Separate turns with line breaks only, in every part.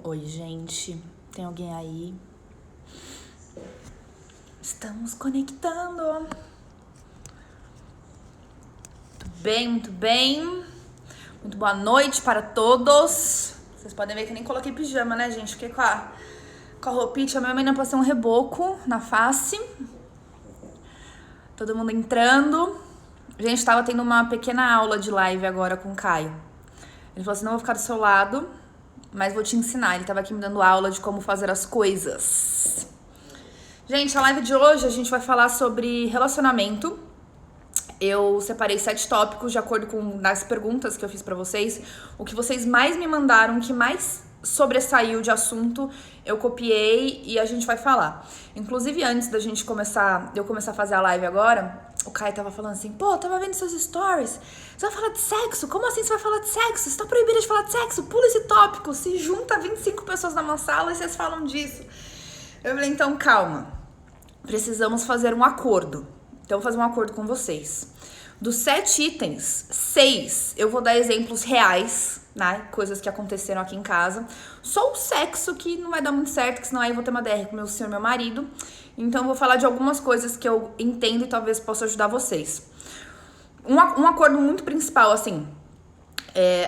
Oi, gente. Tem alguém aí? Estamos conectando. Muito bem, muito bem. Muito boa noite para todos. Vocês podem ver que eu nem coloquei pijama, né, gente? Fiquei com a roupinha. A minha mãe não passou um reboco na face. Todo mundo entrando. Gente, tava tendo uma pequena aula de live agora com o Caio. Ele falou assim, não vou ficar do seu lado, mas vou te ensinar. Ele tava aqui me dando aula de como fazer as coisas. Gente, a live de hoje a gente vai falar sobre relacionamento. Eu separei 7 tópicos de acordo com as perguntas que eu fiz pra vocês. O que vocês mais me mandaram, o que mais sobressaiu de assunto, eu copiei e a gente vai falar. Inclusive, antes da gente começar, de eu começar a fazer a live agora, o Caio tava falando assim, pô, eu tava vendo seus stories, você vai falar de sexo? Como assim você vai falar de sexo? Você tá proibida de falar de sexo? Pula esse tópico, se junta 25 pessoas numa sala e vocês falam disso. Eu falei, então calma, precisamos fazer um acordo. Então eu vou fazer um acordo com vocês. Dos 7 itens, 6 eu vou dar exemplos reais, né? Coisas que aconteceram aqui em casa. Só o sexo que não vai dar muito certo, que senão aí eu vou ter uma DR com meu senhor, meu marido. Então eu vou falar de algumas coisas que eu entendo e talvez possa ajudar vocês. Um acordo muito principal, assim,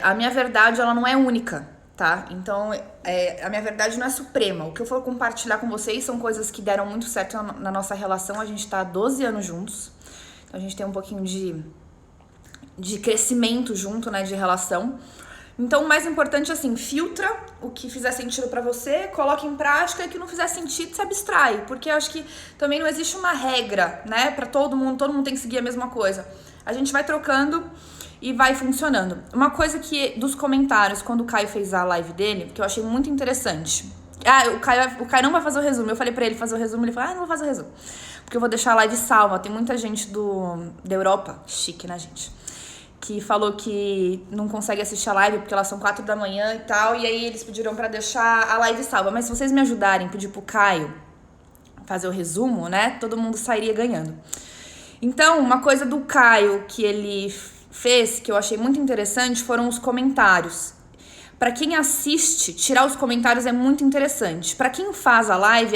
a minha verdade, ela não é única, tá? Então, a minha verdade não é suprema. O que eu for compartilhar com vocês são coisas que deram muito certo na nossa relação. A gente tá há 12 anos juntos. Então, a gente tem um pouquinho de crescimento junto, né, de relação. Então, o mais importante, assim, filtra o que fizer sentido pra você, coloca em prática e o que não fizer sentido, se abstrai. Porque eu acho que também não existe uma regra, né, pra todo mundo tem que seguir a mesma coisa. A gente vai trocando e vai funcionando. Uma coisa que, dos comentários, quando o Caio fez a live dele, que eu achei muito interessante. O Caio não vai fazer o resumo. Eu falei pra ele fazer o resumo, ele falou, não vou fazer o resumo. Porque eu vou deixar a live salva. Tem muita gente da Europa, chique, né, gente? Que falou que não consegue assistir a live porque elas são 4 da manhã e tal. E aí eles pediram pra deixar a live salva. Mas se vocês me ajudarem, pedir pro Caio fazer o resumo, né, todo mundo sairia ganhando. Então, uma coisa do Caio que ele fez, que eu achei muito interessante, foram os comentários. Pra quem assiste, tirar os comentários é muito interessante. Pra quem faz a live,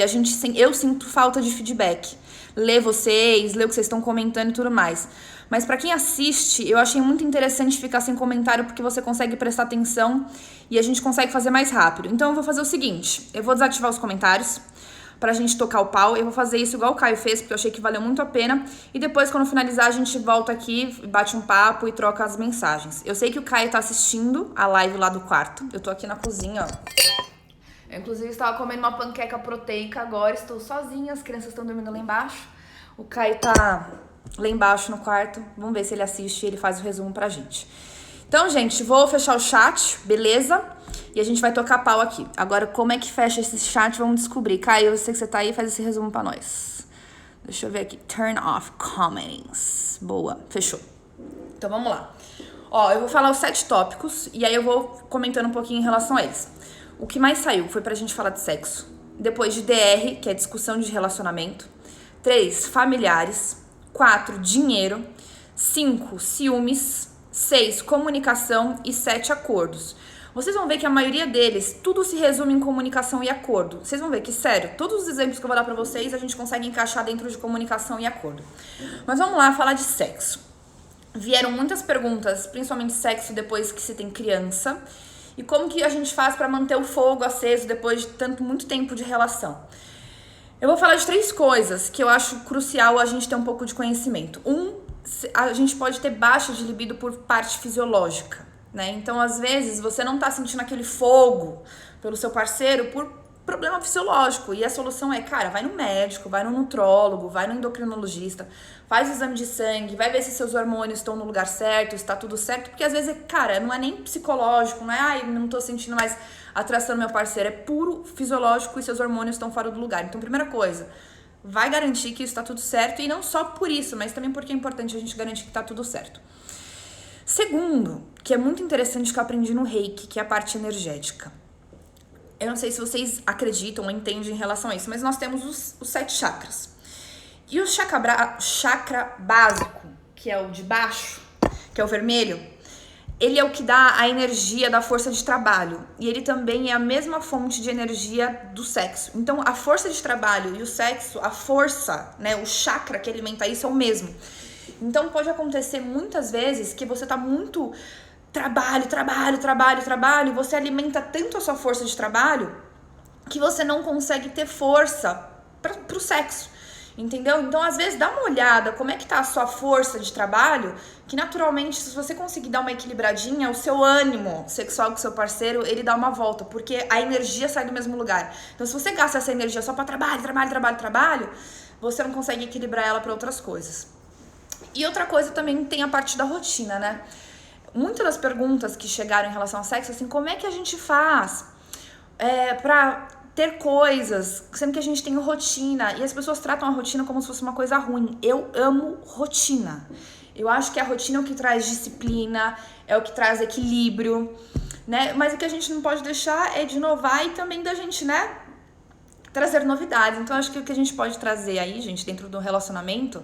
eu sinto falta de feedback. Ler vocês, ler o que vocês estão comentando e tudo mais. Mas pra quem assiste, eu achei muito interessante ficar sem comentário, porque você consegue prestar atenção e a gente consegue fazer mais rápido. Então eu vou fazer o seguinte, eu vou desativar os comentários pra gente tocar o pau. Eu vou fazer isso igual o Caio fez, porque eu achei que valeu muito a pena. E depois, quando finalizar, a gente volta aqui, bate um papo e troca as mensagens. Eu sei que o Caio tá assistindo a live lá do quarto. Eu tô aqui na cozinha, ó. Eu, inclusive, estava comendo uma panqueca proteica agora. Estou sozinha, as crianças estão dormindo lá embaixo. O Caio tá lá embaixo no quarto. Vamos ver se ele assiste e ele faz o resumo pra gente. Então, gente, vou fechar o chat, beleza? E a gente vai tocar pau aqui. Agora, como é que fecha esse chat? Vamos descobrir. Caio, eu sei que você tá aí, faz esse resumo pra nós. Deixa eu ver aqui. Turn off comments. Boa, fechou. Então, vamos lá. Ó, eu vou falar os 7 tópicos e aí eu vou comentando um pouquinho em relação a eles. O que mais saiu foi pra gente falar de sexo. Depois de DR, que é discussão de relacionamento. 3, familiares. 4, dinheiro. 5, ciúmes. 6, comunicação. E 7, acordos. Vocês vão ver que a maioria deles, tudo se resume em comunicação e acordo. Vocês vão ver que, sério, todos os exemplos que eu vou dar pra vocês, a gente consegue encaixar dentro de comunicação e acordo. Mas vamos lá falar de sexo. Vieram muitas perguntas, principalmente sexo depois que se tem criança. E como que a gente faz pra manter o fogo aceso depois de muito tempo de relação. Eu vou falar de 3 coisas que eu acho crucial a gente ter um pouco de conhecimento. A gente pode ter baixa de libido por parte fisiológica. Né? Então, às vezes, você não tá sentindo aquele fogo pelo seu parceiro por problema fisiológico. E a solução é, cara, vai no médico, vai no nutrólogo, vai no endocrinologista, faz o exame de sangue, vai ver se seus hormônios estão no lugar certo, se tá tudo certo. Porque às vezes, cara, não é nem psicológico, não é, não tô sentindo mais atração do meu parceiro. É puro fisiológico e seus hormônios estão fora do lugar. Então, primeira coisa, vai garantir que isso tá tudo certo. E não só por isso, mas também porque é importante a gente garantir que tá tudo certo. Segundo, que é muito interessante que eu aprendi no Reiki, que é a parte energética. Eu não sei se vocês acreditam ou entendem em relação a isso, mas nós temos os 7 chakras. E o chakra básico, que é o de baixo, que é o vermelho, ele é o que dá a energia da força de trabalho. E ele também é a mesma fonte de energia do sexo. Então, a força de trabalho e o sexo, a força, né, o chakra que alimenta isso é o mesmo. Então, pode acontecer muitas vezes que você tá muito trabalho, e você alimenta tanto a sua força de trabalho que você não consegue ter força pro sexo. Entendeu? Então, às vezes, dá uma olhada como é que tá a sua força de trabalho, que naturalmente, se você conseguir dar uma equilibradinha, o seu ânimo sexual com o seu parceiro, ele dá uma volta, porque a energia sai do mesmo lugar. Então, se você gasta essa energia só pra trabalho, você não consegue equilibrar ela pra outras coisas. E outra coisa também tem a parte da rotina, né? Muitas das perguntas que chegaram em relação ao sexo, assim, como é que a gente faz pra ter coisas, sendo que a gente tem rotina, e as pessoas tratam a rotina como se fosse uma coisa ruim. Eu amo rotina. Eu acho que a rotina é o que traz disciplina, é o que traz equilíbrio, né? Mas o que a gente não pode deixar é de inovar e também da gente, né, trazer novidades. Então, acho que o que a gente pode trazer aí, gente, dentro do relacionamento,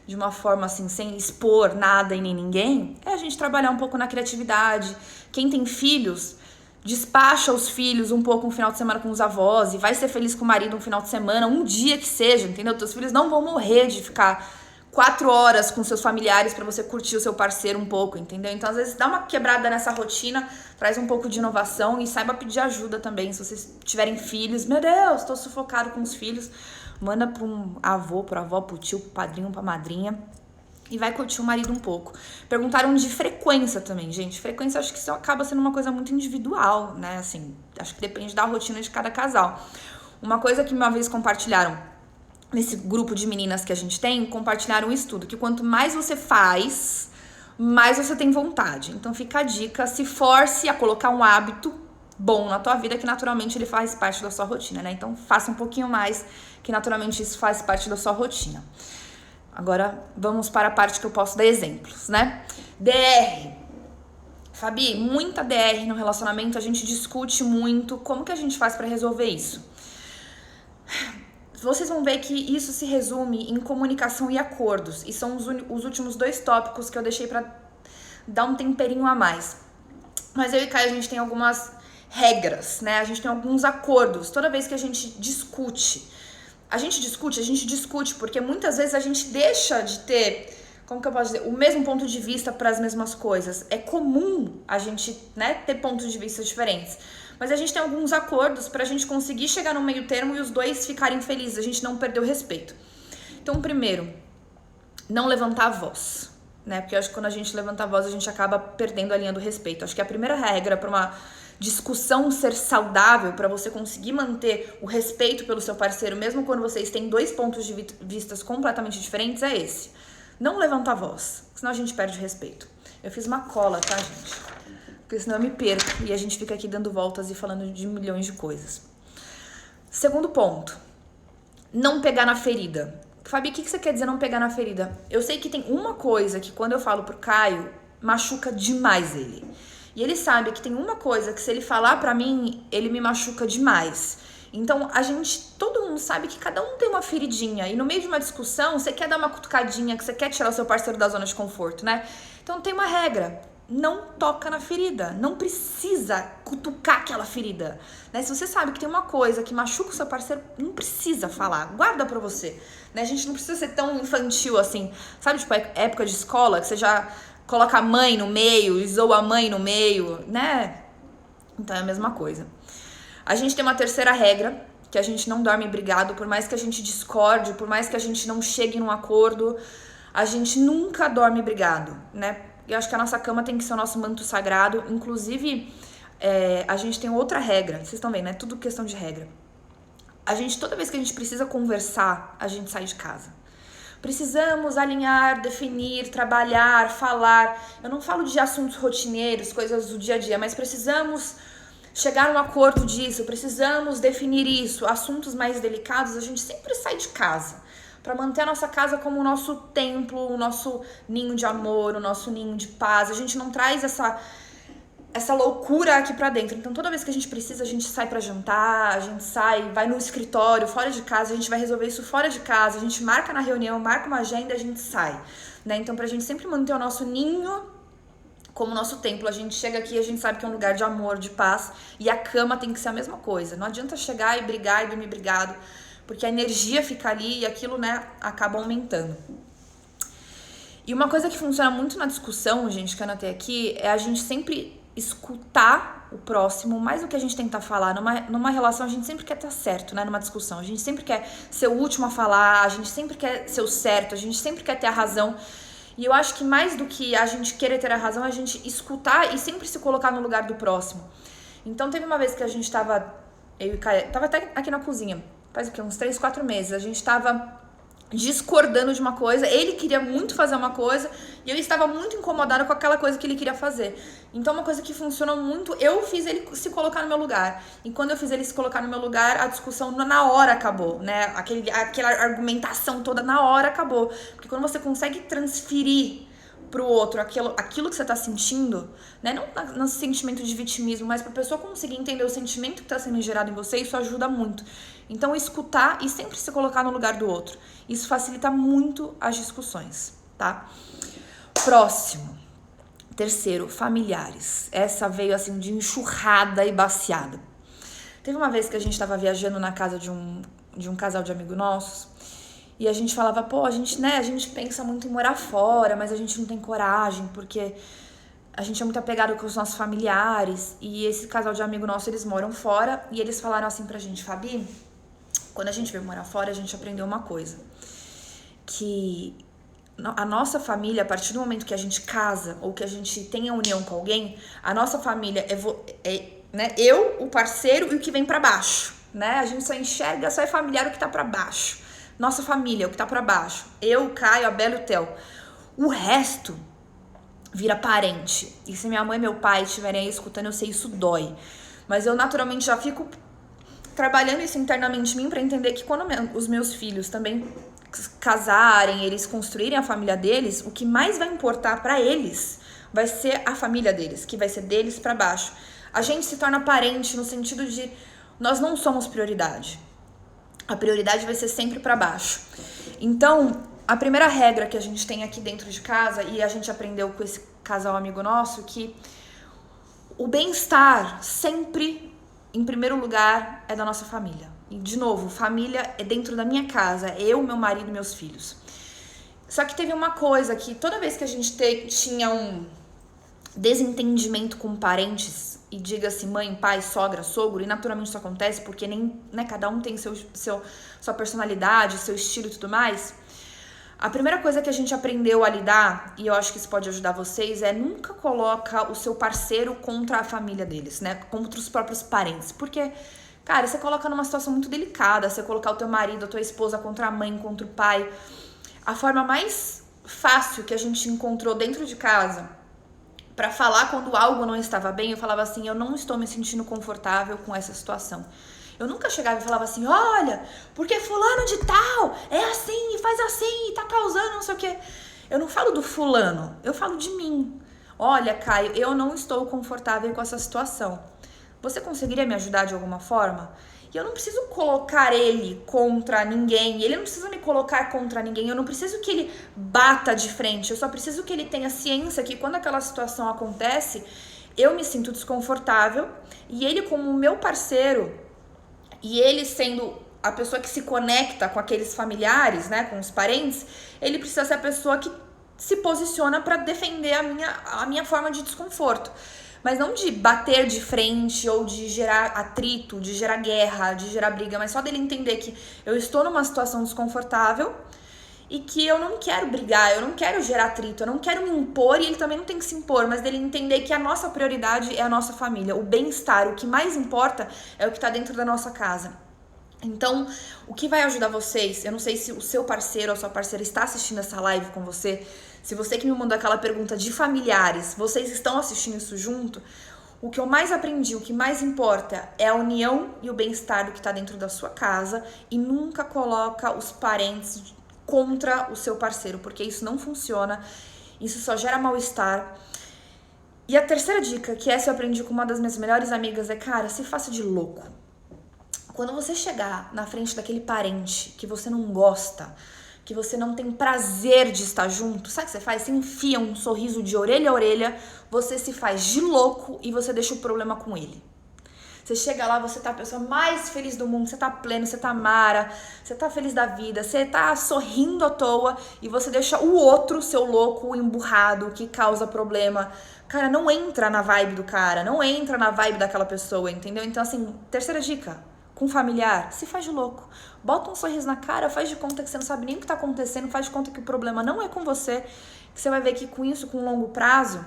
de uma forma assim, sem expor nada e nem ninguém, é a gente trabalhar um pouco na criatividade. Quem tem filhos, despacha os filhos um pouco um final de semana com os avós e vai ser feliz com o marido um final de semana, um dia que seja, entendeu? Teus filhos não vão morrer de ficar 4 horas com seus familiares pra você curtir o seu parceiro um pouco, entendeu? Então, às vezes, dá uma quebrada nessa rotina, traz um pouco de inovação e saiba pedir ajuda também. Se vocês tiverem filhos, meu Deus, tô sufocado com os filhos, manda pra um avô, pra avó, pro tio, pro padrinho, pra madrinha e vai curtir o marido um pouco. Perguntaram de frequência também, gente. Frequência, acho que isso acaba sendo uma coisa muito individual, né? Assim, acho que depende da rotina de cada casal. Uma coisa que uma vez compartilharam nesse grupo de meninas que a gente tem, compartilharam um estudo, que quanto mais você faz, mais você tem vontade. Então fica a dica, se force a colocar um hábito bom na tua vida, que naturalmente ele faz parte da sua rotina, né? Então faça um pouquinho mais, que naturalmente isso faz parte da sua rotina. Agora vamos para a parte que eu posso dar exemplos, né? DR. Fabi, muita DR no relacionamento, a gente discute muito. Como que a gente faz para resolver isso? Vocês vão ver que isso se resume em comunicação e acordos. E são os últimos 2 tópicos que eu deixei pra dar um temperinho a mais. Mas eu e Caio, a gente tem algumas regras, né? A gente tem alguns acordos. Toda vez que a gente discute porque muitas vezes a gente deixa de ter, como que eu posso dizer, o mesmo ponto de vista para as mesmas coisas. É comum a gente, né, ter pontos de vista diferentes. Mas a gente tem alguns acordos pra gente conseguir chegar no meio termo e os dois ficarem felizes, a gente não perder o respeito. Então, primeiro, não levantar a voz, né? Porque eu acho que quando a gente levanta a voz, a gente acaba perdendo a linha do respeito. Acho que a primeira regra para uma discussão ser saudável, para você conseguir manter o respeito pelo seu parceiro, mesmo quando vocês têm 2 pontos de vista completamente diferentes, é esse. Não levantar a voz, senão a gente perde o respeito. Eu fiz uma cola, tá, gente? Porque senão eu me perco e a gente fica aqui dando voltas e falando de milhões de coisas. Segundo ponto, não pegar na ferida. Fabi, o que você quer dizer não pegar na ferida? Eu sei que tem uma coisa que quando eu falo pro Caio, machuca demais ele. E ele sabe que tem uma coisa que se ele falar pra mim, ele me machuca demais. Então, todo mundo sabe que cada um tem uma feridinha. E no meio de uma discussão, você quer dar uma cutucadinha, que você quer tirar o seu parceiro da zona de conforto, né? Então, tem uma regra. Não toca na ferida. Não precisa cutucar aquela ferida, né? Se você sabe que tem uma coisa que machuca o seu parceiro, não precisa falar. Guarda pra você, né? A gente não precisa ser tão infantil assim. Sabe, tipo, época de escola, que você já coloca a mãe no meio e zoa a mãe no meio, né? Então é a mesma coisa. A gente tem uma terceira regra, que a gente não dorme brigado, por mais que a gente discorde, por mais que a gente não chegue num acordo, a gente nunca dorme brigado, né? Eu acho que a nossa cama tem que ser o nosso manto sagrado. Inclusive, a gente tem outra regra. Vocês estão vendo, né? Tudo questão de regra. Toda vez que a gente precisa conversar, a gente sai de casa. Precisamos alinhar, definir, trabalhar, falar. Eu não falo de assuntos rotineiros, coisas do dia a dia, mas precisamos chegar a um acordo disso, precisamos definir isso. Assuntos mais delicados, a gente sempre sai de casa para manter a nossa casa como o nosso templo, o nosso ninho de amor, o nosso ninho de paz. A gente não traz essa loucura aqui pra dentro. Então, toda vez que a gente precisa, a gente sai pra jantar, a gente sai, vai no escritório, fora de casa, a gente vai resolver isso fora de casa, a gente marca na reunião, marca uma agenda, a gente sai, né? Então, pra gente sempre manter o nosso ninho como o nosso templo. A gente chega aqui e a gente sabe que é um lugar de amor, de paz, e a cama tem que ser a mesma coisa. Não adianta chegar e brigar e dormir brigado, porque a energia fica ali e aquilo, né, acaba aumentando. E uma coisa que funciona muito na discussão, gente, que eu anotei aqui, é a gente sempre escutar o próximo, mais do que a gente tentar falar. Numa relação, a gente sempre quer estar certo, né? Numa discussão, a gente sempre quer ser o último a falar, a gente sempre quer ser o certo, a gente sempre quer ter a razão. E eu acho que mais do que a gente querer ter a razão, é a gente escutar e sempre se colocar no lugar do próximo. Então, teve uma vez que a gente eu e Caio, tava até aqui na cozinha, faz o quê? Uns 3, 4 meses. A gente tava discordando de uma coisa, ele queria muito fazer uma coisa e eu estava muito incomodada com aquela coisa que ele queria fazer. Então, uma coisa que funcionou muito, eu fiz ele se colocar no meu lugar. E quando eu fiz ele se colocar no meu lugar, a discussão na hora acabou, né? Aquela argumentação toda na hora acabou. Porque quando você consegue transferir pro outro aquilo que você tá sentindo, né? Não no sentimento de vitimismo, mas pra pessoa conseguir entender o sentimento que tá sendo gerado em você, isso ajuda muito. Então, escutar e sempre se colocar no lugar do outro. Isso facilita muito as discussões, tá? Próximo. Terceiro, familiares. Essa veio assim de enxurrada e baciada. Teve uma vez que a gente tava viajando na casa de um casal de amigos nossos. E a gente falava, pô, a gente pensa muito em morar fora, mas a gente não tem coragem, porque a gente é muito apegado com os nossos familiares. E esse casal de amigo nosso, eles moram fora, e eles falaram assim pra gente, Fabi, quando a gente veio morar fora, a gente aprendeu uma coisa. Que a nossa família, a partir do momento que a gente casa, ou que a gente tem a união com alguém, a nossa família né, eu, o parceiro e o que vem pra baixo, né? A gente só enxerga, só é familiar o que tá pra baixo. Nossa família, o que tá pra baixo. Eu, o Caio, a Bela e o Theo. O resto vira parente. E se minha mãe e meu pai estiverem aí escutando, eu sei, isso dói. Mas eu naturalmente já fico trabalhando isso internamente em mim pra entender que quando os meus filhos também casarem, eles construírem a família deles, o que mais vai importar pra eles vai ser a família deles, que vai ser deles pra baixo. A gente se torna parente no sentido de nós não somos prioridade. A prioridade vai ser sempre pra baixo. Então, a primeira regra que a gente tem aqui dentro de casa, e a gente aprendeu com esse casal amigo nosso, que o bem-estar sempre, em primeiro lugar, é da nossa família. E, de novo, família é dentro da minha casa, eu, meu marido e meus filhos. Só que teve uma coisa que toda vez que a gente tinha um desentendimento com parentes, e diga-se mãe, pai, sogra, sogro, e naturalmente isso acontece porque né, cada um tem sua personalidade, seu estilo e tudo mais. A primeira coisa que a gente aprendeu a lidar, e eu acho que isso pode ajudar vocês, é nunca coloca o seu parceiro contra a família deles, né? Contra os próprios parentes. Porque, cara, você coloca numa situação muito delicada, você colocar o teu marido, a tua esposa contra a mãe, contra o pai. A forma mais fácil que a gente encontrou dentro de casa pra falar quando algo não estava bem, eu falava assim, eu não estou me sentindo confortável com essa situação. Eu nunca chegava e falava assim, olha, porque fulano de tal é assim, e faz assim, e tá causando não sei o quê. Eu não falo do fulano, eu falo de mim. Olha, Caio, eu não estou confortável com essa situação. Você conseguiria me ajudar de alguma forma? E eu não preciso colocar ele contra ninguém, ele não precisa me colocar contra ninguém, eu não preciso que ele bata de frente, eu só preciso que ele tenha ciência que quando aquela situação acontece, eu me sinto desconfortável e ele como meu parceiro, e ele sendo a pessoa que se conecta com aqueles familiares, né, com os parentes, ele precisa ser a pessoa que se posiciona para defender a minha forma de desconforto. Mas não de bater de frente ou de gerar atrito, de gerar guerra, de gerar briga, mas só dele entender que eu estou numa situação desconfortável e que eu não quero brigar, eu não quero gerar atrito, eu não quero me impor e ele também não tem que se impor, mas dele entender que a nossa prioridade é a nossa família, o bem-estar, o que mais importa é o que está dentro da nossa casa. Então, o que vai ajudar vocês, eu não sei se o seu parceiro ou a sua parceira está assistindo essa live com você, se você que me mandou aquela pergunta de familiares, vocês estão assistindo isso junto, o que eu mais aprendi, o que mais importa é a união e o bem-estar do que está dentro da sua casa e nunca coloca os parentes contra o seu parceiro, porque isso não funciona, isso só gera mal-estar. E a terceira dica, que essa eu aprendi com uma das minhas melhores amigas, é, cara, se faça de louco. Quando você chegar na frente daquele parente que você não gosta, que você não tem prazer de estar junto, sabe o que você faz? Você enfia um sorriso de orelha a orelha, você se faz de louco e você deixa o problema com ele. Você chega lá, você tá a pessoa mais feliz do mundo, você tá pleno, você tá mara, você tá feliz da vida, você tá sorrindo à toa e você deixa o outro, seu louco, o emburrado, que causa problema. Cara, não entra na vibe do cara, não entra na vibe daquela pessoa, entendeu? Então, assim, terceira dica, com familiar, se faz de louco. Bota um sorriso na cara, faz de conta que você não sabe nem o que tá acontecendo, faz de conta que o problema não é com você, que você vai ver que com isso, com longo prazo,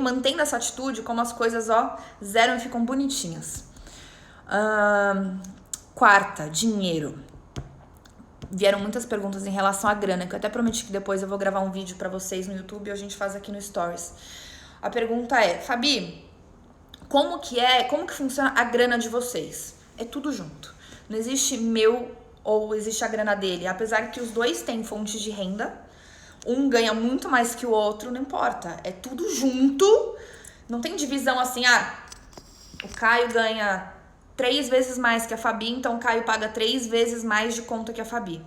mantendo essa atitude, como as coisas, zeram e ficam bonitinhas. Quarta, dinheiro. Vieram muitas perguntas em relação à grana, que eu até prometi que depois eu vou gravar um vídeo pra vocês no YouTube e a gente faz aqui no Stories. A pergunta é, Fabi, como que funciona a grana de vocês? É tudo junto. Não existe meu ou existe a grana dele. Apesar que os dois têm fontes de renda, um ganha muito mais que o outro, não importa. É tudo junto. Não tem divisão assim, o Caio ganha 3 vezes mais que a Fabi, então o Caio paga 3 vezes mais de conta que a Fabi.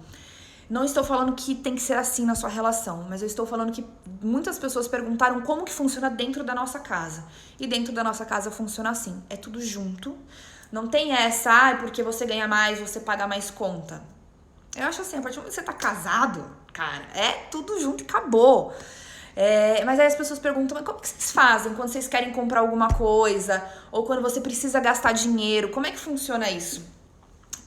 Não estou falando que tem que ser assim na sua relação, mas eu estou falando que muitas pessoas perguntaram como que funciona dentro da nossa casa. E dentro da nossa casa funciona assim, é tudo junto. Não tem essa, porque você ganha mais, você paga mais conta. Eu acho assim, a partir do momento que você tá casado, cara, é tudo junto e acabou. Mas aí as pessoas perguntam, mas como que vocês fazem quando vocês querem comprar alguma coisa? Ou quando você precisa gastar dinheiro? Como é que funciona isso?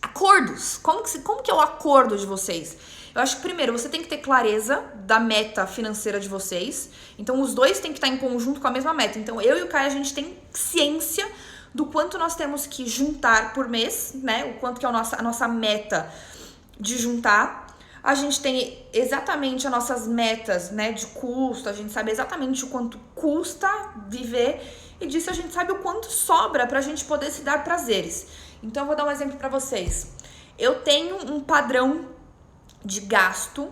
Acordos. Como que é o acordo de vocês? Eu acho que primeiro você tem que ter clareza da meta financeira de vocês. Então os dois têm que estar em conjunto com a mesma meta. Então eu e o Caio, a gente tem ciência do quanto nós temos que juntar por mês, né? O quanto que é a nossa meta de juntar. A gente tem exatamente as nossas metas, né, de custo, a gente sabe exatamente o quanto custa viver e disso a gente sabe o quanto sobra pra gente poder se dar prazeres. Então eu vou dar um exemplo pra vocês. Eu tenho um padrão de gasto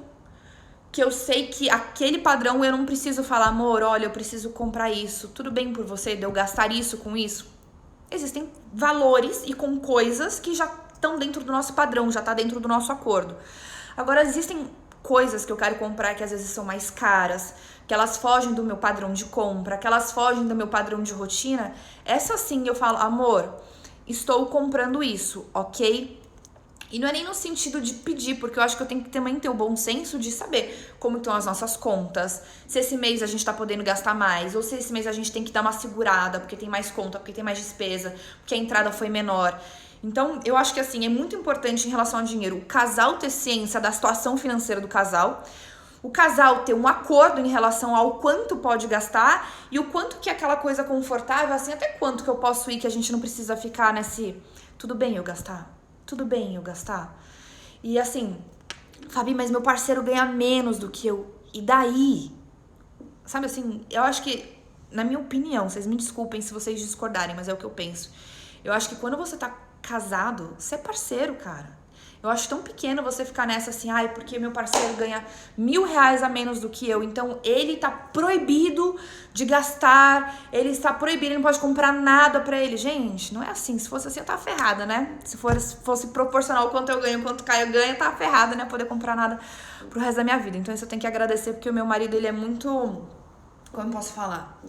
que eu sei que aquele padrão eu não preciso falar, amor, olha, eu preciso comprar isso, tudo bem por você de eu gastar isso com isso? Existem valores e com coisas que já estão dentro do nosso padrão, já tá dentro do nosso acordo. Agora, existem coisas que eu quero comprar que às vezes são mais caras, que elas fogem do meu padrão de compra, que elas fogem do meu padrão de rotina. Essa sim eu falo, amor, estou comprando isso, ok? E não é nem no sentido de pedir, porque eu acho que eu tenho que também ter o bom senso de saber como estão as nossas contas, se esse mês a gente tá podendo gastar mais, ou se esse mês a gente tem que dar uma segurada, porque tem mais conta, porque tem mais despesa, porque a entrada foi menor. Então, eu acho que assim, é muito importante em relação ao dinheiro, o casal ter ciência da situação financeira do casal, o casal ter um acordo em relação ao quanto pode gastar e o quanto que é aquela coisa confortável, assim, até quanto que eu posso ir que a gente não precisa ficar nesse, tudo bem eu gastar? Tudo bem eu gastar? E assim, Fabi, mas meu parceiro ganha menos do que eu. E daí? Sabe assim, eu acho que, na minha opinião, vocês me desculpem se vocês discordarem, mas é o que eu penso. Eu acho que quando você tá casado, você é parceiro, cara. Eu acho tão pequeno você ficar nessa assim, porque meu parceiro ganha R$1.000 a menos do que eu, então ele tá proibido de gastar, ele está proibido, ele não pode comprar nada pra ele. Gente, não é assim. Se fosse assim, eu tava ferrada, né? Se fosse proporcional o quanto eu ganho, o quanto o Caio ganha, eu tava ferrada, né? Poder comprar nada pro resto da minha vida. Então isso eu tenho que agradecer, porque o meu marido, ele é muito... Como eu posso falar?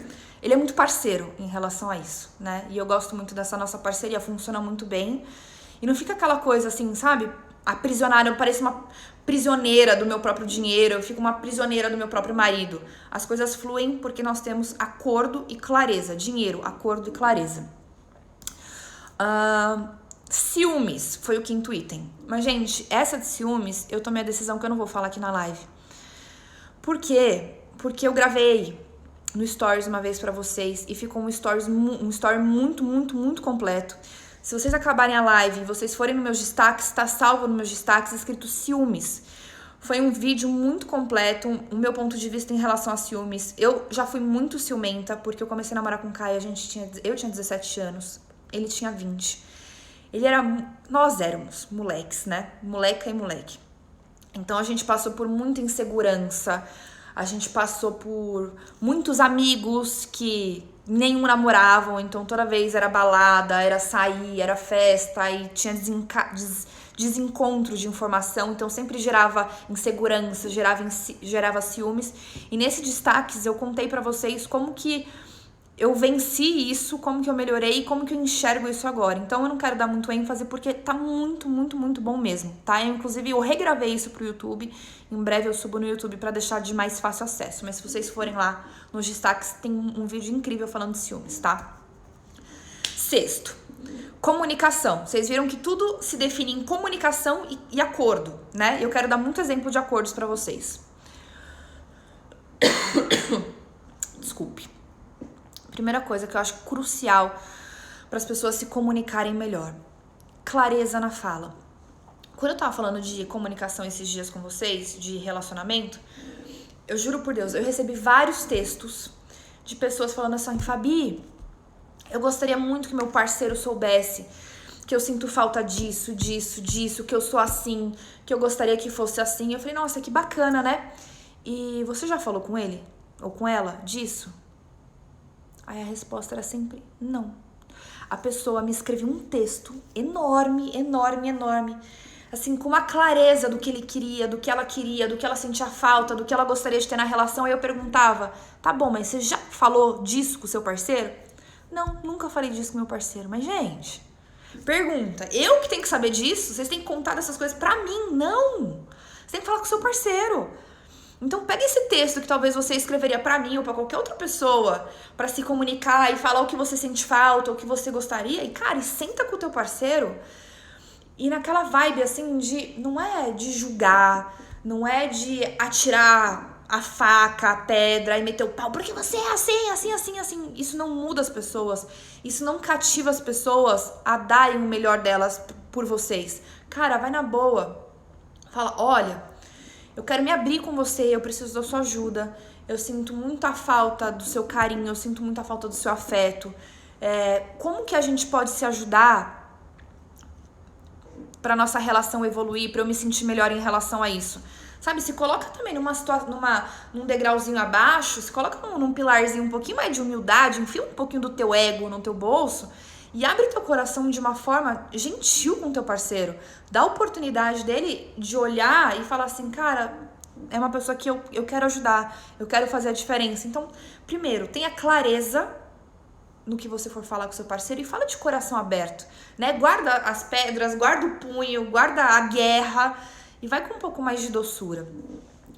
Ele é muito parceiro em relação a isso, né? E eu gosto muito dessa nossa parceria, funciona muito bem. E não fica aquela coisa assim, sabe? Aprisionada, eu pareço uma prisioneira do meu próprio dinheiro, eu fico uma prisioneira do meu próprio marido. As coisas fluem porque nós temos acordo e clareza. Dinheiro, acordo e clareza. Ciúmes foi o quinto item. Mas, gente, essa de ciúmes, eu tomei a decisão que eu não vou falar aqui na live. Por quê? Porque eu gravei no Stories uma vez pra vocês e ficou um story muito, muito, muito completo. Se vocês acabarem a live e vocês forem nos meus destaques, tá salvo nos meus destaques escrito ciúmes. Foi um vídeo muito completo, o meu ponto de vista em relação a ciúmes. Eu já fui muito ciumenta, porque eu comecei a namorar com o Caio, eu tinha 17 anos, ele tinha 20. Nós éramos moleques, né? Moleca e moleque. Então a gente passou por muita insegurança, a gente passou por muitos amigos que nenhum namoravam, então toda vez era balada, era sair, era festa, e tinha desencontro de informação, então sempre gerava insegurança, gerava ciúmes. E nesse destaques eu contei pra vocês como que eu venci isso, como que eu melhorei, como que eu enxergo isso agora. Então eu não quero dar muito ênfase porque tá muito, muito, muito bom mesmo, tá? Inclusive eu regravei isso pro YouTube, em breve eu subo no YouTube pra deixar de mais fácil acesso. Mas se vocês forem lá nos destaques, tem um vídeo incrível falando de ciúmes, tá? Sexto, comunicação. Vocês viram que tudo se define em comunicação e acordo, né? Eu quero dar muito exemplo de acordos pra vocês. Desculpe. Primeira coisa que eu acho crucial para as pessoas se comunicarem melhor: clareza na fala. Quando eu tava falando de comunicação esses dias com vocês, de relacionamento, eu juro por Deus, eu recebi vários textos de pessoas falando assim: Fabi, eu gostaria muito que meu parceiro soubesse que eu sinto falta disso, que eu sou assim, que eu gostaria que fosse assim. Eu falei: nossa, que bacana, né? E você já falou com ele ou com ela disso? Aí a resposta era sempre não. A pessoa me escreveu um texto enorme, assim, com uma clareza do que ele queria, do que ela sentia falta, do que ela gostaria de ter na relação. Aí eu perguntava: tá bom, mas você já falou disso com o seu parceiro? Não, nunca falei disso com meu parceiro. Mas, gente, pergunta, eu que tenho que saber disso? Vocês têm que contar dessas coisas pra mim? Não! Você tem que falar com o seu parceiro. Então pega esse texto que talvez você escreveria pra mim ou pra qualquer outra pessoa pra se comunicar e falar o que você sente falta, o que você gostaria, e cara, senta com o teu parceiro e naquela vibe assim de, não é de julgar, não é de atirar a faca, a pedra e meter o pau, porque você é assim. Isso não muda as pessoas, isso não cativa as pessoas a darem o melhor delas por vocês. Cara, vai na boa, fala: olha, eu quero me abrir com você, eu preciso da sua ajuda, eu sinto muita falta do seu carinho, eu sinto muita falta do seu afeto. Como que a gente pode se ajudar pra nossa relação evoluir, pra eu me sentir melhor em relação a isso? Sabe, se coloca também num degrauzinho abaixo, se coloca num pilarzinho um pouquinho mais de humildade, enfia um pouquinho do teu ego no teu bolso e abre teu coração de uma forma gentil com teu parceiro. Dá a oportunidade dele de olhar e falar assim: cara, é uma pessoa que eu quero ajudar, eu quero fazer a diferença. Então, primeiro, tenha clareza no que você for falar com seu parceiro e fala de coração aberto, né? Guarda as pedras, guarda o punho, guarda a guerra e vai com um pouco mais de doçura.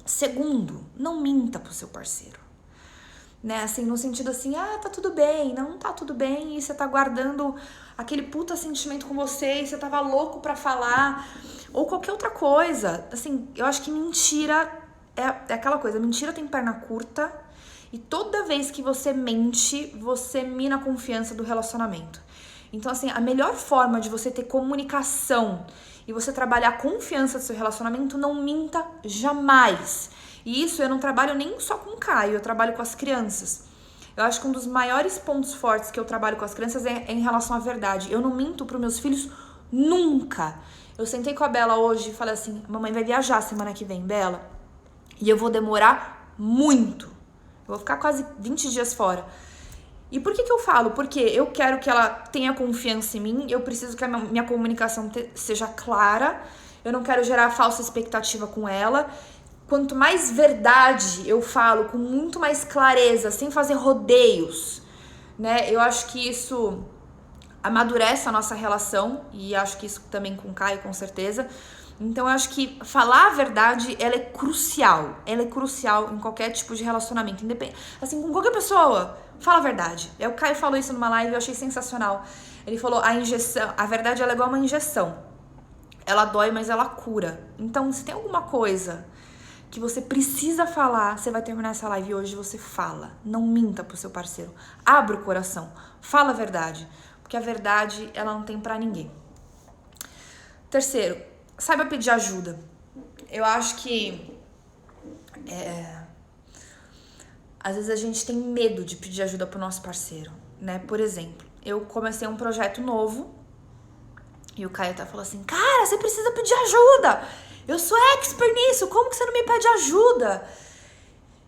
Segundo, não minta pro seu parceiro. Né, assim, no sentido assim: ah, tá tudo bem, não tá tudo bem, e você tá guardando aquele puta sentimento com você, e você tava louco pra falar, ou qualquer outra coisa. Assim, eu acho que mentira é aquela coisa: mentira tem perna curta, e toda vez que você mente, você mina a confiança do relacionamento. Então, assim, a melhor forma de você ter comunicação e você trabalhar a confiança do seu relacionamento: não minta jamais. E isso eu não trabalho nem só com o Caio, eu trabalho com as crianças. Eu acho que um dos maiores pontos fortes que eu trabalho com as crianças é em relação à verdade. Eu não minto pros meus filhos nunca. Eu sentei com a Bela hoje e falei assim: mamãe vai viajar semana que vem, Bela, e eu vou demorar muito. Eu vou ficar quase 20 dias fora. E por que eu falo? Porque eu quero que ela tenha confiança em mim, eu preciso que a minha comunicação seja clara, eu não quero gerar falsa expectativa com ela. Quanto mais verdade eu falo, com muito mais clareza, sem fazer rodeios, né? Eu acho que isso amadurece a nossa relação, e acho que isso também com o Caio, com certeza. Então eu acho que falar a verdade, ela é crucial em qualquer tipo de relacionamento, independente, assim, com qualquer pessoa, fala a verdade. O Caio falou isso numa live e eu achei sensacional. Ele falou: a verdade ela é igual uma injeção, ela dói, mas ela cura. Então, se tem alguma coisa que você precisa falar, você vai terminar essa live hoje, você fala. Não minta pro seu parceiro. Abra o coração. Fala a verdade. Porque a verdade, ela não tem pra ninguém. Terceiro, saiba pedir ajuda. Eu acho que às vezes a gente tem medo de pedir ajuda pro nosso parceiro, né? Por exemplo, eu comecei um projeto novo e o Caio até falou assim: cara, você precisa pedir ajuda. Eu sou expert nisso, como que você não me pede ajuda?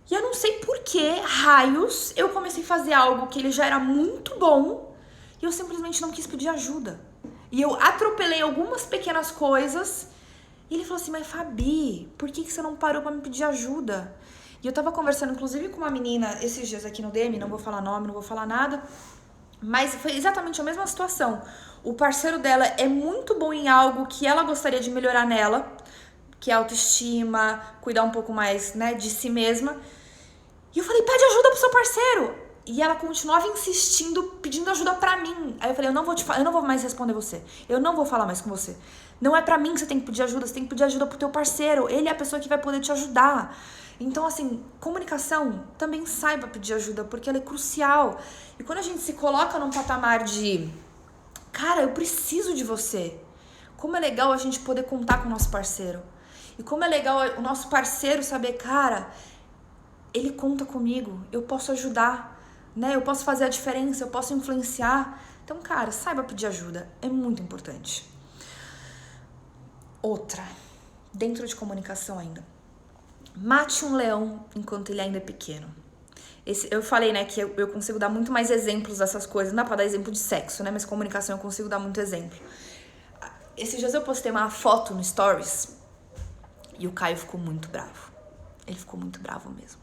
E eu não sei por que raios eu comecei a fazer algo que ele já era muito bom e eu simplesmente não quis pedir ajuda. E eu atropelei algumas pequenas coisas. E ele falou assim, mas Fabi, por que você não parou pra me pedir ajuda? E eu tava conversando, inclusive, com uma menina esses dias aqui no DM, não vou falar nome, não vou falar nada. Mas foi exatamente a mesma situação. O parceiro dela é muito bom em algo que ela gostaria de melhorar nela, que é autoestima, cuidar um pouco mais, né, de si mesma. E eu falei, pede ajuda pro seu parceiro. E ela continuava insistindo, pedindo ajuda pra mim. Aí eu falei, eu não vou mais responder você. Eu não vou falar mais com você. Não é pra mim que você tem que pedir ajuda, você tem que pedir ajuda pro teu parceiro. Ele é a pessoa que vai poder te ajudar. Então, assim, comunicação, também saiba pedir ajuda, porque ela é crucial. E quando a gente se coloca num patamar de, cara, eu preciso de você. Como é legal a gente poder contar com o nosso parceiro. E como é legal o nosso parceiro saber, cara, ele conta comigo, eu posso ajudar, né? Eu posso fazer a diferença, eu posso influenciar. Então, cara, saiba pedir ajuda, é muito importante. Outra, dentro de comunicação ainda. Mate um leão enquanto ele ainda é pequeno. Eu falei, né, que eu consigo dar muito mais exemplos dessas coisas. Não dá pra dar exemplo de sexo, né? Mas comunicação eu consigo dar muito exemplo. Esses dias eu postei uma foto no Stories e o Caio ficou muito bravo. Ele ficou muito bravo mesmo.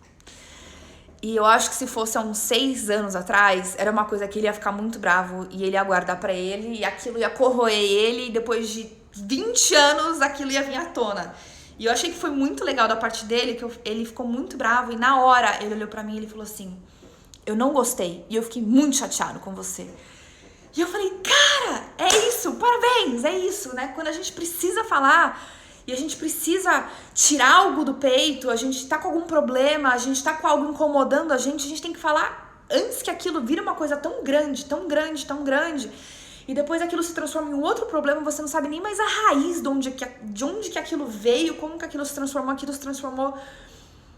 E eu acho que se fosse há uns 6 anos atrás, era uma coisa que ele ia ficar muito bravo e ele ia guardar pra ele e aquilo ia corroer ele e depois de 20 anos aquilo ia vir à tona. E eu achei que foi muito legal da parte dele, que ele ficou muito bravo e na hora ele olhou pra mim e ele falou assim, eu não gostei e eu fiquei muito chateado com você. E eu falei, cara, é isso, parabéns, é isso, né? Quando a gente precisa falar e a gente precisa tirar algo do peito, a gente tá com algum problema, a gente tá com algo incomodando a gente tem que falar antes que aquilo vire uma coisa tão grande, tão grande, tão grande. E depois aquilo se transforma em um outro problema, você não sabe nem mais a raiz de onde que aquilo veio, como que aquilo se transformou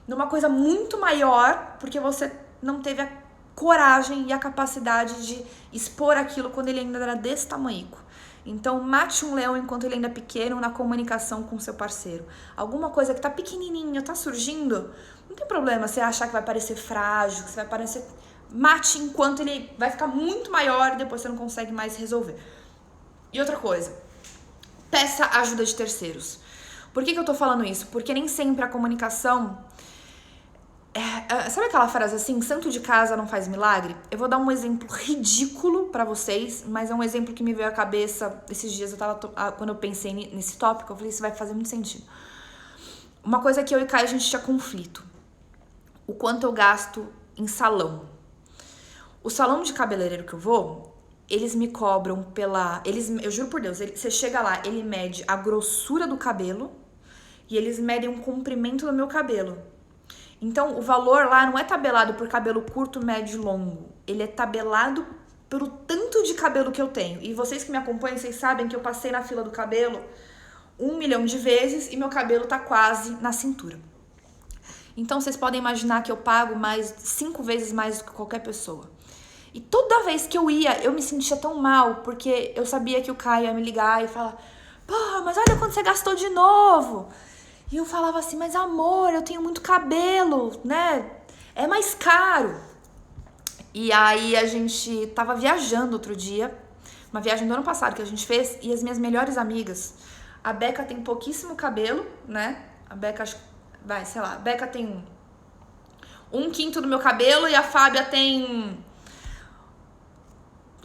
numa coisa muito maior, porque você não teve a coragem e a capacidade de expor aquilo quando ele ainda era desse tamanhico. Então, mate um leão enquanto ele ainda é pequeno na comunicação com seu parceiro. Alguma coisa que tá pequenininha, tá surgindo, não tem problema você achar que vai parecer frágil, que você vai parecer... Mate enquanto ele vai ficar muito maior e depois você não consegue mais resolver. E outra coisa, peça ajuda de terceiros. Por que eu tô falando isso? Porque nem sempre a comunicação... sabe aquela frase assim, santo de casa não faz milagre? Eu vou dar um exemplo ridículo pra vocês, mas é um exemplo que me veio à cabeça esses dias. Quando eu pensei nesse tópico, eu falei, isso vai fazer muito sentido. Uma coisa que eu e Caio, a gente tinha conflito. O quanto eu gasto em salão. O salão de cabeleireiro que eu vou, eles me cobram eu juro por Deus, você chega lá, ele mede a grossura do cabelo e eles medem o comprimento do meu cabelo. Então, o valor lá não é tabelado por cabelo curto, médio e longo. Ele é tabelado pelo tanto de cabelo que eu tenho. E vocês que me acompanham, vocês sabem que eu passei na fila do cabelo 1 milhão de vezes e meu cabelo tá quase na cintura. Então, vocês podem imaginar que eu pago 5 vezes mais do que qualquer pessoa. E toda vez que eu ia, eu me sentia tão mal, porque eu sabia que o Caio ia me ligar e falar, pô, mas olha quanto você gastou de novo. E eu falava assim, mas amor, eu tenho muito cabelo, né? É mais caro. E aí a gente tava viajando outro dia, uma viagem do ano passado que a gente fez, e as minhas melhores amigas, a Beca tem pouquíssimo cabelo, né? A Beca, a Beca tem 1/5 do meu cabelo e a Fábia tem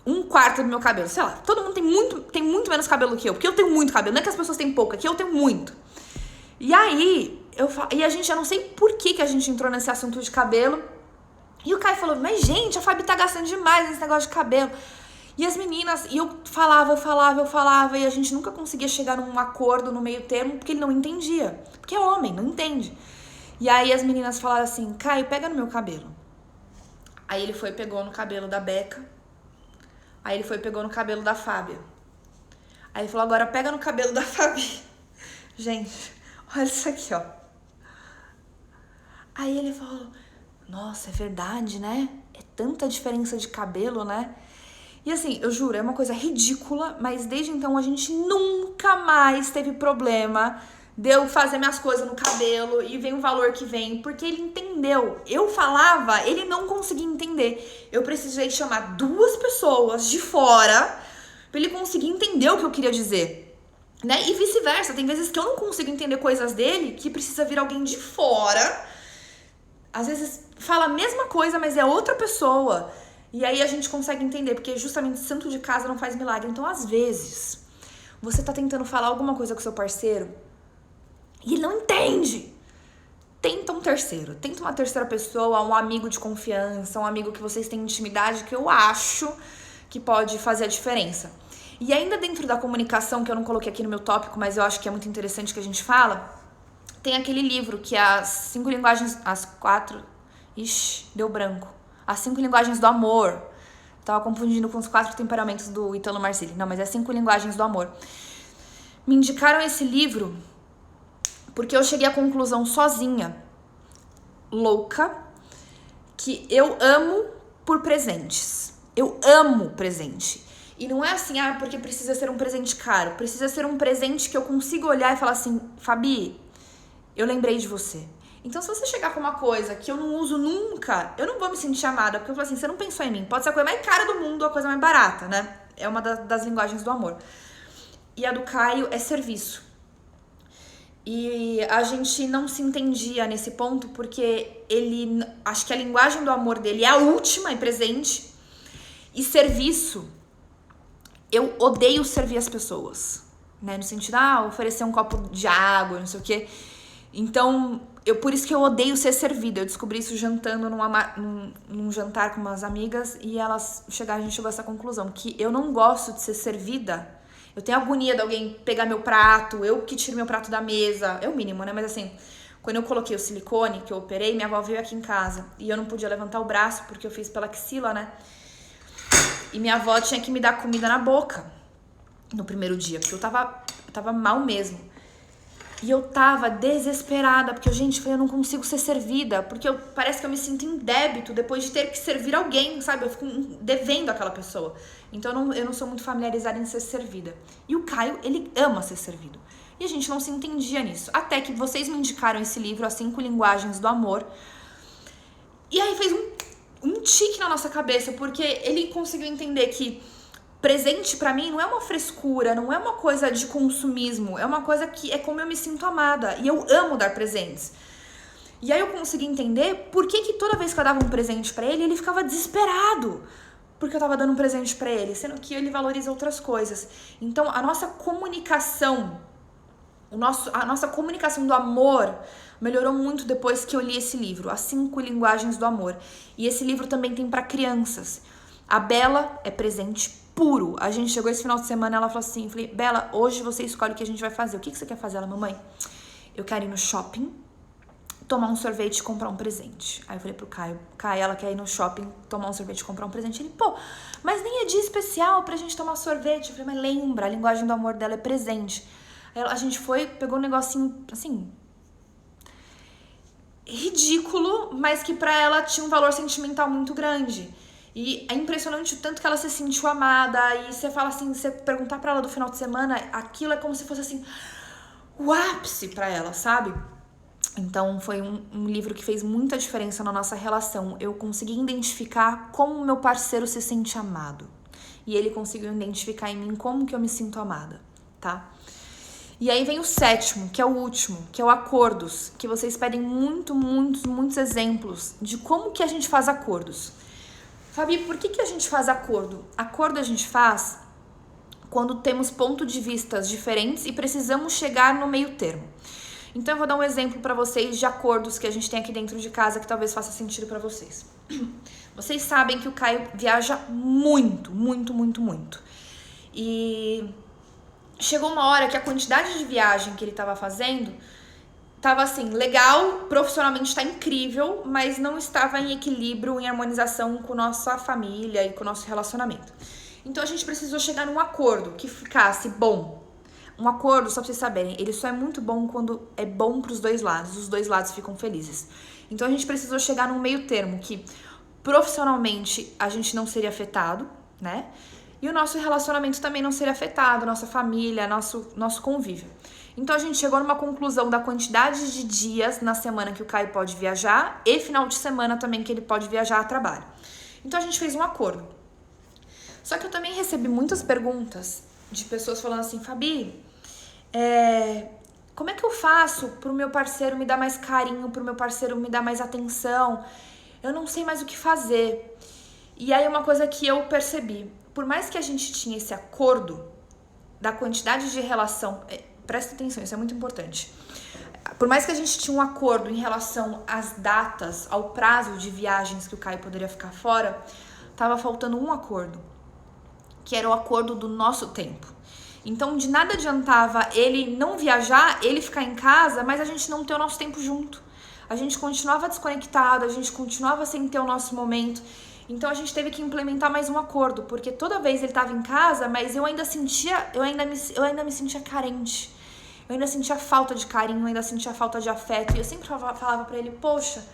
1/4 do meu cabelo, sei lá. Todo mundo tem muito menos cabelo que eu, porque eu tenho muito cabelo, não é que as pessoas têm pouco, aqui eu tenho muito. E aí, eu não sei por que a gente entrou nesse assunto de cabelo. E o Caio falou, mas gente, a Fabi tá gastando demais nesse negócio de cabelo. E as meninas, e eu falava, e a gente nunca conseguia chegar num acordo, no meio termo, porque ele não entendia. Porque é homem, não entende. E aí as meninas falaram assim, Caio, pega no meu cabelo. Aí ele foi e pegou no cabelo da Beca. Aí ele foi e pegou no cabelo da Fábia. Aí ele falou, agora pega no cabelo da Fabi. Gente, olha isso aqui, ó. Aí ele falou, nossa, é verdade, né? É tanta diferença de cabelo, né? E assim, eu juro, é uma coisa ridícula, mas desde então a gente nunca mais teve problema de eu fazer minhas coisas no cabelo e vem o valor que vem, porque ele entendeu. Eu falava, ele não conseguia entender. Eu precisei chamar 2 pessoas de fora pra ele conseguir entender o que eu queria dizer, né? E vice-versa, tem vezes que eu não consigo entender coisas dele, que precisa vir alguém de fora, às vezes fala a mesma coisa, mas é outra pessoa, e aí a gente consegue entender, porque justamente santo de casa não faz milagre. Então, às vezes, você tá tentando falar alguma coisa com seu parceiro e ele não entende. Tenta um terceiro, tenta uma terceira pessoa, um amigo de confiança, um amigo que vocês têm intimidade, que eu acho que pode fazer a diferença. E ainda dentro da comunicação, que eu não coloquei aqui no meu tópico, mas eu acho que é muito interessante que a gente fala, tem aquele livro que é as 5 linguagens, as 4... Ixi, deu branco. As 5 linguagens do amor. Tava confundindo com os 4 temperamentos do Italo Marcilli. Não, mas é 5 linguagens do amor. Me indicaram esse livro porque eu cheguei à conclusão sozinha, louca, que eu amo por presentes. Eu amo presente. E não é assim, porque precisa ser um presente caro. Precisa ser um presente que eu consiga olhar e falar assim, Fabi, eu lembrei de você. Então, se você chegar com uma coisa que eu não uso nunca, eu não vou me sentir amada, porque eu falo assim, você não pensou em mim. Pode ser a coisa mais cara do mundo ou a coisa mais barata, né? É uma das linguagens do amor. E a do Caio é serviço. E a gente não se entendia nesse ponto, porque ele, acho que a linguagem do amor dele é a última, é presente. E serviço, eu odeio servir as pessoas, né? No sentido, oferecer um copo de água, não sei o quê. Então, por isso que eu odeio ser servida. Eu descobri isso jantando num jantar com umas amigas, e a gente chegou a essa conclusão, que eu não gosto de ser servida. Eu tenho agonia de alguém pegar meu prato, eu que tiro meu prato da mesa. É o mínimo, né? Mas assim, quando eu coloquei o silicone, que eu operei, minha avó veio aqui em casa. E eu não podia levantar o braço, porque eu fiz pela axila, né? E minha avó tinha que me dar comida na boca no primeiro dia, porque eu tava mal mesmo. E eu tava desesperada, porque, gente, eu não consigo ser servida, porque parece que eu me sinto em débito depois de ter que servir alguém, sabe? Eu fico devendo aquela pessoa. Então eu não sou muito familiarizada em ser servida. E o Caio, ele ama ser servido. E a gente não se entendia nisso. Até que vocês me indicaram esse livro, As 5 Linguagens do Amor. E aí fez um tique na nossa cabeça, porque ele conseguiu entender que presente pra mim não é uma frescura, não é uma coisa de consumismo, é uma coisa que é como eu me sinto amada, e eu amo dar presentes. E aí eu consegui entender por que toda vez que eu dava um presente pra ele, ele ficava desesperado, porque eu tava dando um presente pra ele, sendo que ele valoriza outras coisas. Então a nossa comunicação, a nossa comunicação do amor melhorou muito depois que eu li esse livro, As 5 Linguagens do Amor. E esse livro também tem pra crianças. A Bela é presente puro. A gente chegou esse final de semana, ela falou assim, eu falei, Bela, hoje você escolhe o que a gente vai fazer. O que você quer fazer? Ela, mamãe, eu quero ir no shopping, tomar um sorvete e comprar um presente. Aí eu falei pro Caio, ela quer ir no shopping, tomar um sorvete e comprar um presente. Ele, mas nem é dia especial pra gente tomar sorvete. Eu falei, mas lembra, a linguagem do amor dela é presente. Aí a gente foi, pegou um negocinho, assim, ridículo, mas que pra ela tinha um valor sentimental muito grande. E é impressionante o tanto que ela se sentiu amada. E você fala assim, você perguntar pra ela do final de semana, aquilo é como se fosse assim, o ápice pra ela, sabe? Então foi um livro que fez muita diferença na nossa relação. Eu consegui identificar como o meu parceiro se sente amado. E ele conseguiu identificar em mim como que eu me sinto amada, tá? E aí vem o 7º, que é o último, que é o acordos. Que vocês pedem muitos exemplos de como que a gente faz acordos. Fabi, por que a gente faz acordo? Acordo a gente faz quando temos pontos de vista diferentes e precisamos chegar no meio termo. Então eu vou dar um exemplo para vocês de acordos que a gente tem aqui dentro de casa que talvez faça sentido para vocês. Vocês sabem que o Caio viaja muito. E chegou uma hora que a quantidade de viagem que ele estava fazendo tava assim, legal, profissionalmente tá incrível, mas não estava em equilíbrio, em harmonização com nossa família e com o nosso relacionamento. Então a gente precisou chegar num acordo que ficasse bom. Um acordo, só pra vocês saberem, ele só é muito bom quando é bom pros dois lados, os dois lados ficam felizes. Então a gente precisou chegar num meio termo que profissionalmente a gente não seria afetado, né? E o nosso relacionamento também não seria afetado, nossa família, nosso convívio. Então a gente chegou numa conclusão da quantidade de dias na semana que o Caio pode viajar e final de semana também que ele pode viajar a trabalho. Então a gente fez um acordo. Só que eu também recebi muitas perguntas de pessoas falando assim, Fabi, como é que eu faço pro meu parceiro me dar mais carinho, pro meu parceiro me dar mais atenção? Eu não sei mais o que fazer. E aí uma coisa que eu percebi, por mais que a gente tinha esse acordo da quantidade de relação, presta atenção, isso é muito importante. Por mais que a gente tinha um acordo em relação às datas, ao prazo de viagens que o Caio poderia ficar fora, tava faltando um acordo, que era o acordo do nosso tempo. Então, de nada adiantava ele não viajar, ele ficar em casa, mas a gente não ter o nosso tempo junto. A gente continuava desconectado, a gente continuava sem ter o nosso momento. Então, a gente teve que implementar mais um acordo, porque toda vez ele estava em casa, mas eu ainda me sentia carente. Eu ainda sentia falta de carinho, eu ainda sentia falta de afeto. E eu sempre falava pra ele, poxa,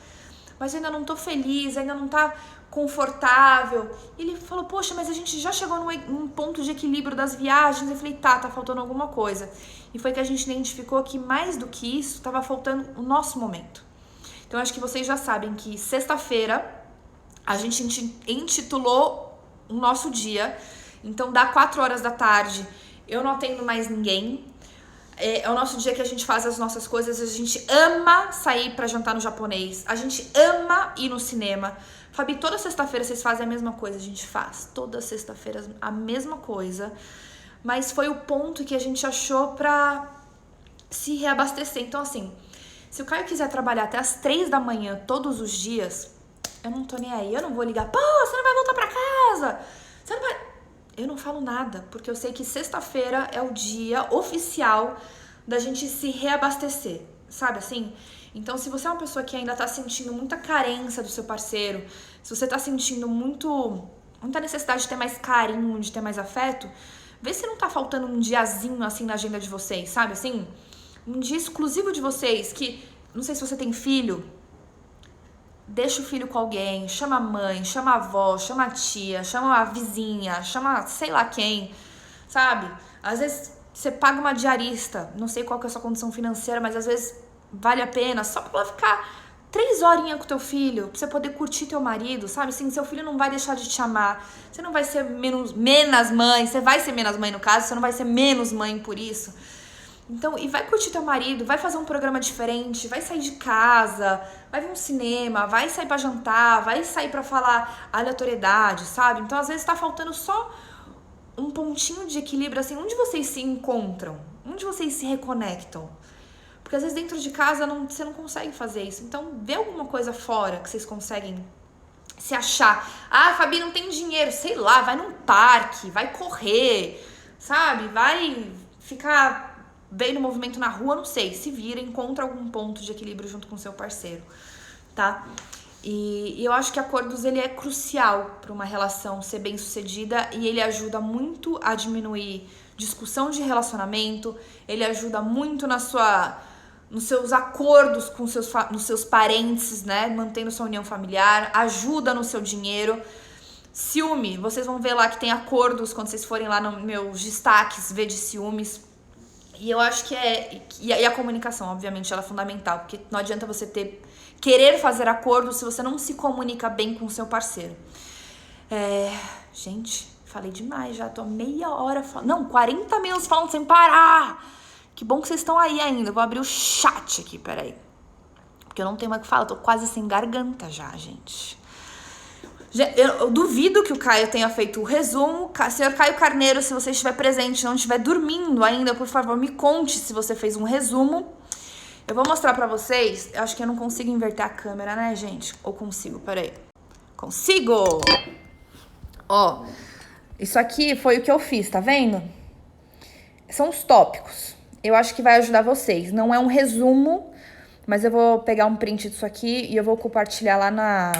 mas eu ainda não tô feliz, ainda não tá confortável. E ele falou, poxa, mas a gente já chegou num ponto de equilíbrio das viagens. Eu falei, tá faltando alguma coisa. E foi que a gente identificou que mais do que isso, tava faltando o nosso momento. Então, acho que vocês já sabem que sexta-feira a gente intitulou o nosso dia. Então, dá 4 horas da tarde, eu não atendo mais ninguém. É o nosso dia que a gente faz as nossas coisas. A gente ama sair pra jantar no japonês. A gente ama ir no cinema. Fabi, toda sexta-feira vocês fazem a mesma coisa. A gente faz toda sexta-feira a mesma coisa. Mas foi o ponto que a gente achou pra se reabastecer. Então, assim, se o Caio quiser trabalhar até as 3 da manhã todos os dias, eu não tô nem aí. Eu não vou ligar, pô, você não vai voltar pra casa. Você não vai... Eu não falo nada, porque eu sei que sexta-feira é o dia oficial da gente se reabastecer, sabe assim? Então, se você é uma pessoa que ainda tá sentindo muita carência do seu parceiro, se você tá sentindo muita necessidade de ter mais carinho, de ter mais afeto, vê se não tá faltando um diazinho assim na agenda de vocês, sabe assim? Um dia exclusivo de vocês, que, não sei se você tem filho, deixa o filho com alguém, chama a mãe, chama a avó, chama a tia, chama a vizinha, chama sei lá quem, sabe? Às vezes você paga uma diarista, não sei qual que é a sua condição financeira, mas às vezes vale a pena, só pra ela ficar 3 horinhas com teu filho, pra você poder curtir teu marido, sabe? Assim, seu filho não vai deixar de te amar, você não vai ser menos mãe, você vai ser menos mãe no caso, você não vai ser menos mãe por isso. Então, e vai curtir teu marido, vai fazer um programa diferente, vai sair de casa, vai ver um cinema, vai sair pra jantar, vai sair pra falar aleatoriedade, sabe? Então, às vezes tá faltando só um pontinho de equilíbrio, assim, onde vocês se encontram, onde vocês se reconectam. Porque às vezes dentro de casa você não consegue fazer isso. Então, vê alguma coisa fora que vocês conseguem se achar. Ah, Fabi, não tem dinheiro, sei lá, vai num parque, vai correr, sabe? Vai ficar bem no movimento na rua, não sei, se vira, encontra algum ponto de equilíbrio junto com o seu parceiro, tá? E eu acho que acordos, ele é crucial para uma relação ser bem sucedida e ele ajuda muito a diminuir discussão de relacionamento, ele ajuda muito nos seus acordos com nos seus parentes, né? Mantendo sua união familiar, ajuda no seu dinheiro. Ciúme, vocês vão ver lá que tem acordos quando vocês forem lá nos meus destaques, ver de ciúmes. E eu acho que e a comunicação, obviamente, ela é fundamental, porque não adianta você querer fazer acordo se você não se comunica bem com o seu parceiro. Gente, falei demais já, tô meia hora falando. Não, 40 minutos falando sem parar. Que bom que vocês estão aí ainda. Eu vou abrir o chat aqui, peraí. Porque eu não tenho mais o que falar, eu tô quase sem garganta já, gente. Eu duvido que o Caio tenha feito o resumo. Senhor Caio Carneiro, se você estiver presente, não estiver dormindo ainda, por favor, me conte se você fez um resumo. Eu vou mostrar pra vocês. Eu acho que eu não consigo inverter a câmera, né, gente? Ou consigo? Peraí. Consigo! Ó, isso aqui foi o que eu fiz, tá vendo? São os tópicos. Eu acho que vai ajudar vocês. Não é um resumo, mas eu vou pegar um print disso aqui e eu vou compartilhar lá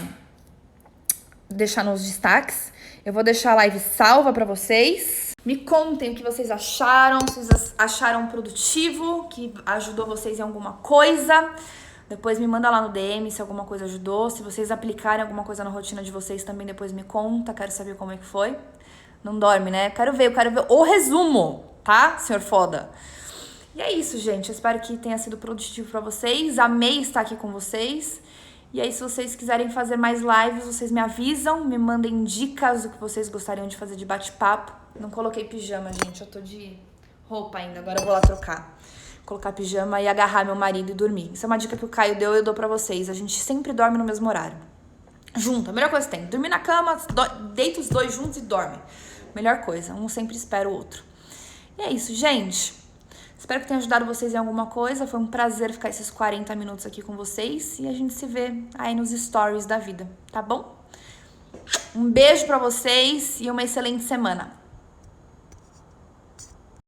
deixar nos destaques. Eu vou deixar a live salva pra vocês. Me contem o que vocês acharam, se vocês acharam produtivo, que ajudou vocês em alguma coisa. Depois me manda lá no DM se alguma coisa ajudou. Se vocês aplicarem alguma coisa na rotina de vocês também, depois me conta. Quero saber como é que foi. Não dorme, né? Eu quero ver o resumo, tá, senhor foda? E é isso, gente. Eu espero que tenha sido produtivo pra vocês. Amei estar aqui com vocês. E aí, se vocês quiserem fazer mais lives, vocês me avisam, me mandem dicas do que vocês gostariam de fazer de bate-papo. Não coloquei pijama, gente, eu tô de roupa ainda, agora eu vou lá trocar. Colocar pijama e agarrar meu marido e dormir. Isso é uma dica que o Caio deu e eu dou pra vocês. A gente sempre dorme no mesmo horário. Junto, a melhor coisa que tem. Dormir na cama, deita os dois juntos e dorme. Melhor coisa, um sempre espera o outro. E é isso, gente. Espero que tenha ajudado vocês em alguma coisa. Foi um prazer ficar esses 40 minutos aqui com vocês. E a gente se vê aí nos stories da vida, tá bom? Um beijo pra vocês e uma excelente semana.